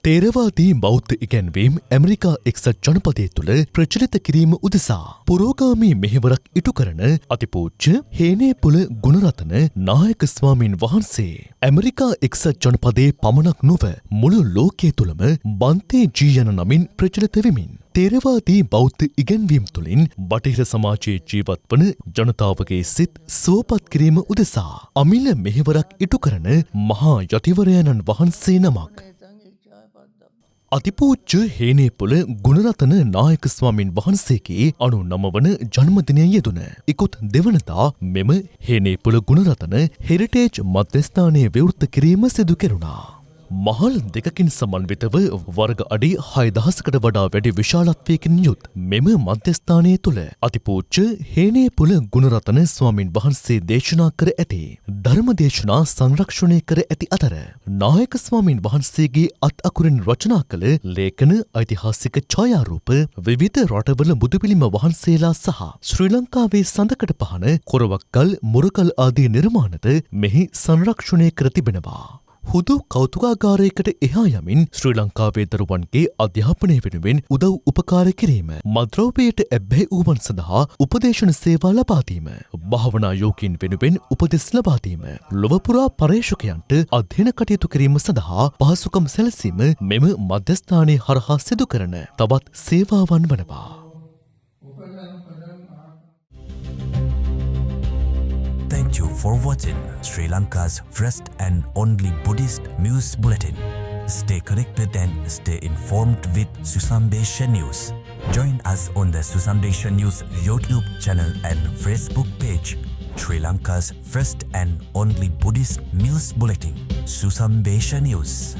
තේරවාදී බෞද්ධ ඉගැන්වීම් ඇමරිකා එක්සත් ජනපදය තුළ ප්‍රචලිත කිරීම උදෙසා පුරෝගාමී මෙහෙවරක් ඉටු කරන අතිපූජ්‍ය හේනේපුල ගුණරතන නායක ස්වාමීන් වහන්සේ ඇමරිකා එක්සත් ජනපදයේ පමණක් නොව මුළු ලෝකයේ තුළම බන්තේ ජී යන නමින් ප්‍රචලිත වෙමින් තේරවාදී බෞද්ධ ඉගැන්වීම් තුළින් බටහිර සමාජයේ ජීවත් වන ජනතාවගේ සිත් සුවපත් කිරීම උදෙසා අමිල මෙහෙවරක් ඉටු කරන මහා යතිවරයාණන් වහන්සේ නමක් අතිපූජ්‍ය හේනේපුල ගුණරතන නායක ස්වාමීන් වහන්සේගේ 99 වන ජන්මදිනය යෙදුන ඉකුත් දෙවනදා මෙම හේනේපුල ගුණරතන හෙරිටේජ් මධ්‍යස්ථානයේ විවෘත කිරීම සිදු කෙරුණා. මහල් දෙකකින් සමන්විතව වර්ග අඩි 6000කට වඩා වැඩි විශාලත්වයකින් යුත් මෙම මධ්‍යස්ථානය තුළ අතිපූජ්‍ය හේනේපුල ගුණරතන ස්වාමීන් වහන්සේ දේශනා කර ඇති ධර්ම දේශනා සංරක්ෂණය කර ඇති අතර නායක ස්වාමීන් වහන්සේගේ අත් අකුරින් රචනා කළ ලේඛන ඓතිහාසික ඡායාරූප විවිධ රටවල බුදුපිළිම වහන්සේලා සහ ශ්‍රී ලංකාවේ සඳකඩ පහන කොරවක්කල් මුරකල් ආදී නිර්මාණද මෙහි සංරක්ෂණය කර තිබෙනවා. හුදු කෞතුකාගාරයකට එහා යමින් ශ්‍රී ලංකාවේ දරුවන්ගේ අධ්‍යාපනය වෙනුවෙන් උදව් උපකාර කිරීම, මද්‍රව්‍යයට ඇබ්බැහි වූවන් සඳහා උපදේශන සේවා ලබා දීම, භාවනා යෝගීන් වෙනුවෙන් උපදෙස් ලබා දීම, ලොව පුරා පර්යේෂකයන්ට අධ්‍යයන කටයුතු කිරීම සඳහා පහසුකම් සැලසීම මෙම මධ්‍යස්ථානය හරහා සිදු කරන තවත් සේවාවන් වනවා. Thank you for watching Sri Lanka's first and only Buddhist news bulletin. Stay connected and stay informed with Susambesha News. Join us on the Susambesha News YouTube channel and Facebook page. Sri Lanka's first and only Buddhist news bulletin, Susambesha News.